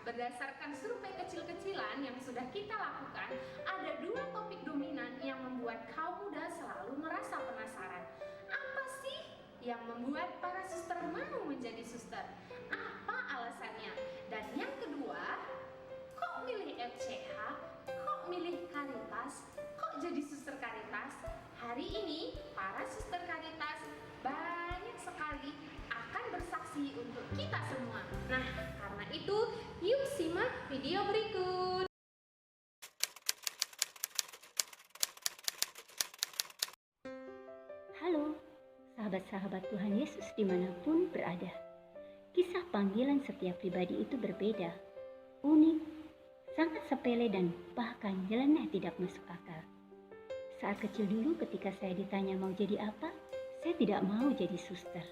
berdasarkan survei kecil-kecilan yang sudah kita lakukan, ada dua topik dominan yang membuat kaum muda selalu merasa penasaran. Apa sih yang membuat para suster mau menjadi suster? Apa alasannya? Dan yang kedua, kok milih FCH? Kok milih Caritas? Kok jadi suster Caritas? Hari ini para suster Caritas banyak sekali akan bersaksi untuk kita semua. Nah, karena itu, yuk simak video berikut. Halo, sahabat-sahabat Tuhan Yesus dimanapun berada. Kisah panggilan setiap pribadi itu berbeda, unik, sangat sepele dan bahkan jalannya tidak masuk akal. Saat kecil dulu ketika saya ditanya mau jadi apa, saya tidak mau jadi suster.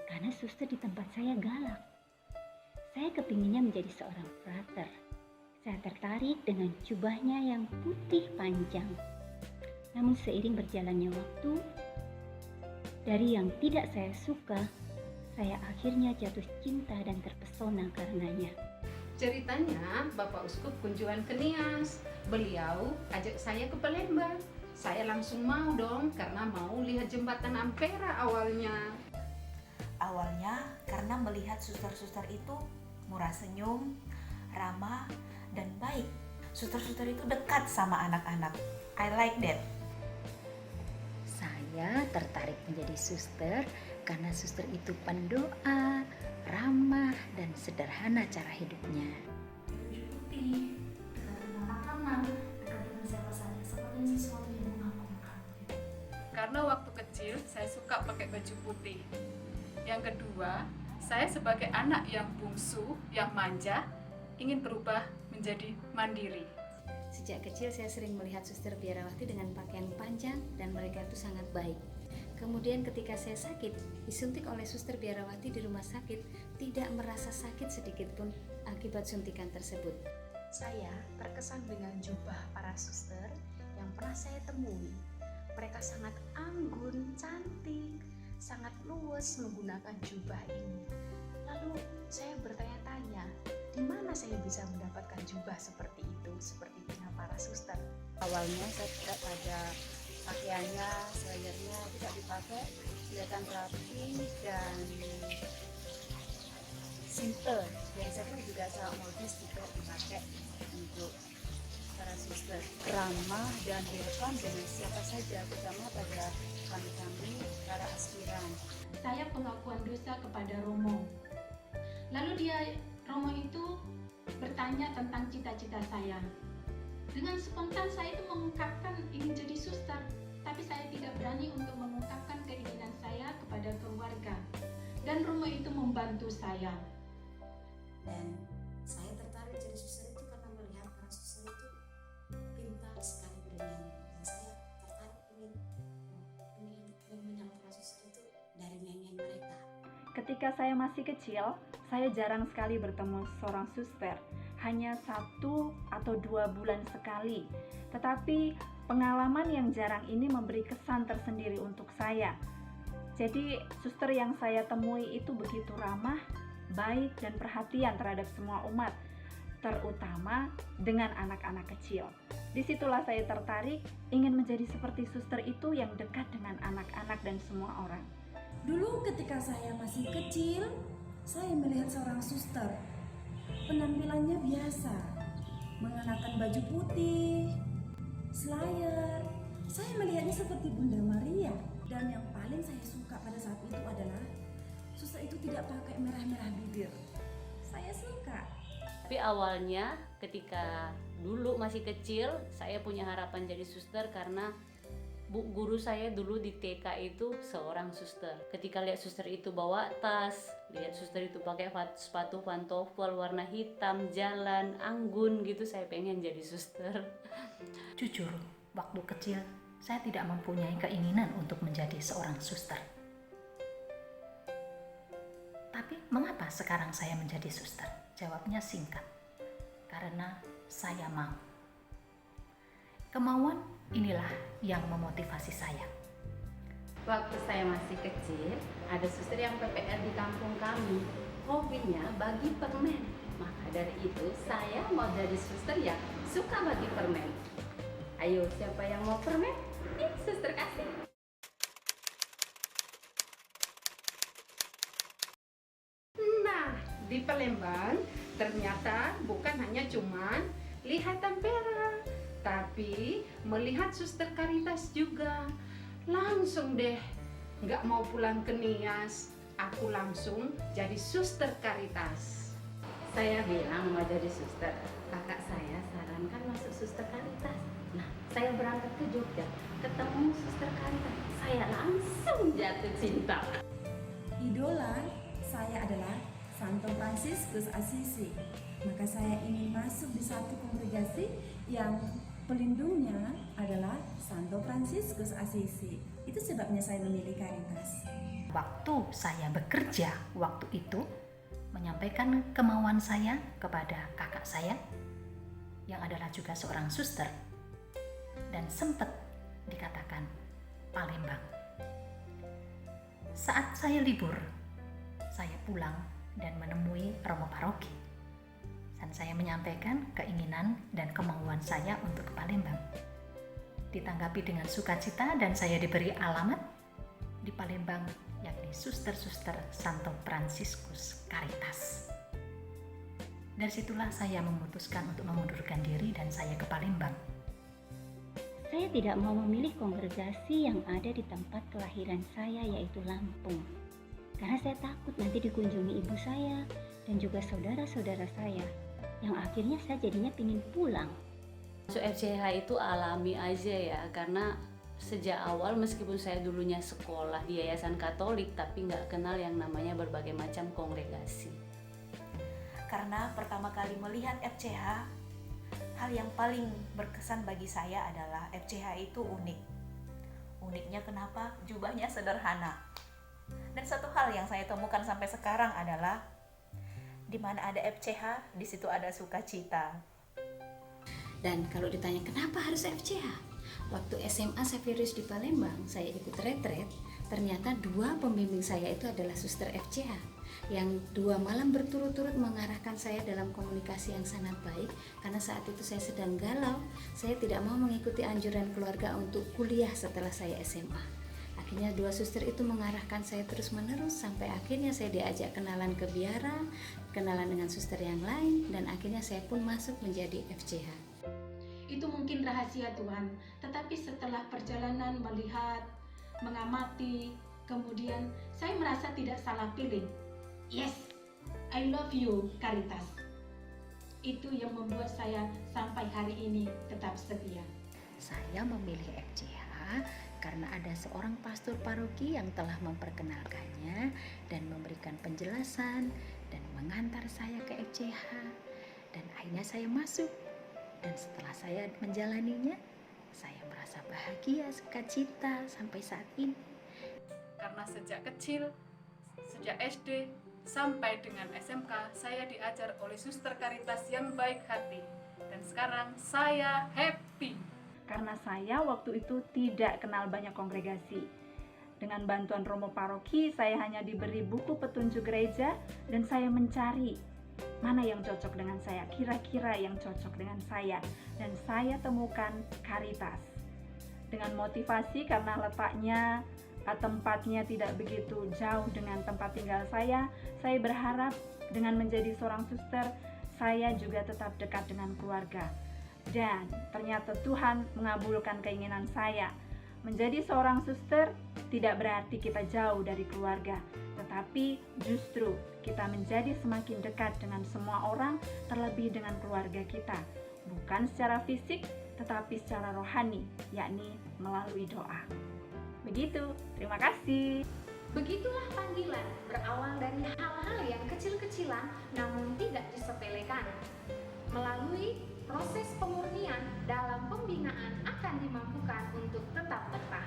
Karena suster di tempat saya galak. Saya kepinginnya menjadi seorang frater. Saya tertarik dengan jubahnya yang putih panjang. Namun seiring berjalannya waktu, dari yang tidak saya suka, saya akhirnya jatuh cinta dan terpesona karenanya. Ceritanya, Bapak Uskup kunjungan ke Nias. Beliau ajak saya ke Palembang. Saya langsung mau dong, karena mau lihat jembatan Ampera awalnya. Awalnya karena melihat suster-suster itu murah senyum, ramah, dan baik. Suster-suster itu dekat sama anak-anak. I like that. Saya tertarik menjadi suster karena suster itu pendoa, ramah, dan sederhana cara hidupnya. Baju putih, dekat dengan anak-anak, dekat dengan siapa-siapa, seperti sesuatu yang mengagumkan. Karena waktu kecil saya suka pakai baju putih. Yang kedua, saya sebagai anak yang bungsu, yang manja, ingin berubah menjadi mandiri. Sejak kecil saya sering melihat suster biarawati dengan pakaian panjang dan mereka itu sangat baik. Kemudian ketika saya sakit, disuntik oleh suster biarawati di rumah sakit, tidak merasa sakit sedikit pun akibat suntikan tersebut. Saya terkesan dengan jubah para suster yang pernah saya temui. Mereka sangat anggun, cantik, sangat luwes menggunakan jubah ini. Lalu saya bertanya-tanya, di mana saya bisa mendapatkan jubah seperti itu, seperti punya para suster? Awalnya saya tidak pada pakaiannya, selayarnya tidak dipakai, kelihatan rapi dan simple. Biasanya juga sangat modis juga dipakai untuk para suster. Ramah dan welcome dengan siapa saja, terutama pada kami para aspiran. Saya pengakuan dosa kepada Romo. Lalu Romo itu bertanya tentang cita-cita saya. Dengan spontan saya itu mengungkapkan ingin jadi suster, tapi saya tidak berani untuk mengungkapkan keinginan saya kepada keluarga. Dan Romo itu membantu saya. Dan saya tertarik jadi suster itu karena melihat para suster itu pintar sekali bernyanyi. Dan saya tertarik ingin menyambut para suster itu dari nyanyian mereka. Ketika saya masih kecil, saya jarang sekali bertemu seorang suster, hanya 1 atau 2 bulan sekali. Tetapi pengalaman yang jarang ini memberi kesan tersendiri untuk saya. Jadi suster yang saya temui itu begitu ramah, baik dan perhatian terhadap semua umat, terutama dengan anak-anak kecil. Disitulah saya tertarik ingin menjadi seperti suster itu yang dekat dengan anak-anak dan semua orang. Dulu ketika saya masih kecil, saya melihat seorang suster. Penampilannya biasa, mengenakan baju putih, selayar. Saya melihatnya seperti Bunda Maria. Dan yang paling saya suka pada saat itu adalah suster itu tidak pakai merah-merah bibir. Saya suka. Tapi awalnya ketika dulu masih kecil, saya punya harapan jadi suster karena guru saya dulu di TK itu seorang suster. Ketika lihat suster itu bawa tas, lihat suster itu pakai sepatu pantofel warna hitam, jalan anggun gitu, saya pengen jadi suster. Jujur, waktu kecil saya tidak mempunyai keinginan untuk menjadi seorang suster. Tapi mengapa sekarang saya menjadi suster? Jawabnya singkat, karena saya mau. Kemauan inilah yang memotivasi saya. Waktu saya masih kecil, ada suster yang PPR di kampung kami. Hobinya bagi permen. Maka dari itu saya mau jadi suster yang suka bagi permen. Ayo, siapa yang mau permen? Nih, suster kasih. Nah, di Palembang ternyata bukan hanya cuman lihat tampera, tapi melihat suster Caritas juga. Langsung deh, nggak mau pulang ke Nias, aku langsung jadi suster Caritas. Saya bilang mau jadi suster, kakak saya sarankan masuk suster Caritas. Nah, saya berangkat ke Jogja, ketemu suster Caritas, saya langsung jatuh cinta. Idola saya adalah Santo Fransiskus Assisi. Maka saya ingin masuk di satu kongregasi yang pelindungnya adalah Santo Fransiskus Assisi. Itu sebabnya saya memilih Caritas. Waktu saya bekerja waktu itu, menyampaikan kemauan saya kepada kakak saya yang adalah juga seorang suster, dan sempat dikatakan Palembang. Saat saya libur, saya pulang dan menemui romo paroki, dan saya menyampaikan keinginan dan kemauan saya untuk ke Palembang. Ditanggapi dengan sukacita dan saya diberi alamat di Palembang, yakni suster-suster Santo Fransiskus Caritas. Dari situlah saya memutuskan untuk mengundurkan diri dan saya ke Palembang. Saya tidak mau memilih kongregasi yang ada di tempat kelahiran saya, yaitu Lampung. Karena saya takut nanti dikunjungi ibu saya dan juga saudara-saudara saya, yang akhirnya saya jadinya pingin pulang. Masuk FCH itu alami aja ya, karena sejak awal meskipun saya dulunya sekolah di yayasan Katolik, tapi nggak kenal yang namanya berbagai macam kongregasi. Karena pertama kali melihat FCH, hal yang paling berkesan bagi saya adalah FCH itu unik. Uniknya kenapa? Jubahnya sederhana. Dan satu hal yang saya temukan sampai sekarang adalah di mana ada FCH, di situ ada sukacita. Dan kalau ditanya kenapa harus FCH? Waktu SMA Xaverius di Palembang, saya ikut retret. Ternyata 2 pembimbing saya itu adalah suster FCH, yang 2 malam berturut-turut mengarahkan saya dalam komunikasi yang sangat baik. Karena saat itu saya sedang galau, saya tidak mau mengikuti anjuran keluarga untuk kuliah setelah saya SMA. Akhirnya 2 suster itu mengarahkan saya terus-menerus sampai akhirnya saya diajak kenalan ke biara, kenalan dengan suster yang lain, dan akhirnya saya pun masuk menjadi FCH. Itu mungkin rahasia Tuhan, tetapi setelah perjalanan melihat, mengamati, kemudian saya merasa tidak salah pilih. Yes, I love you Caritas. Itu yang membuat saya sampai hari ini tetap setia. Saya memilih FCH karena ada seorang pastor paroki yang telah memperkenalkannya dan memberikan penjelasan dan mengantar saya ke FCH, dan akhirnya saya masuk. Dan setelah saya menjalaninya, saya merasa bahagia, sukacita sampai saat ini. Karena sejak kecil, sejak SD sampai dengan SMK, saya diajar oleh suster Caritas yang baik hati. Dan sekarang saya happy. Karena saya waktu itu tidak kenal banyak kongregasi. Dengan bantuan romo paroki, saya hanya diberi buku petunjuk gereja dan saya mencari mana yang cocok dengan saya, kira-kira yang cocok dengan saya, dan saya temukan Caritas. Dengan motivasi karena letaknya, tempatnya tidak begitu jauh dengan tempat tinggal saya berharap dengan menjadi seorang suster, saya juga tetap dekat dengan keluarga. Dan ternyata Tuhan mengabulkan keinginan saya. Menjadi seorang suster tidak berarti kita jauh dari keluarga, tetapi justru kita menjadi semakin dekat dengan semua orang, terlebih dengan keluarga kita. Bukan secara fisik, tetapi secara rohani, yakni melalui doa. Begitu, terima kasih. Begitulah panggilan, berawal dari hal-hal yang kecil-kecilan namun tidak disepelekan. Melalui proses pemurnian dalam pembinaan akan dimampukan untuk tetap bertahan.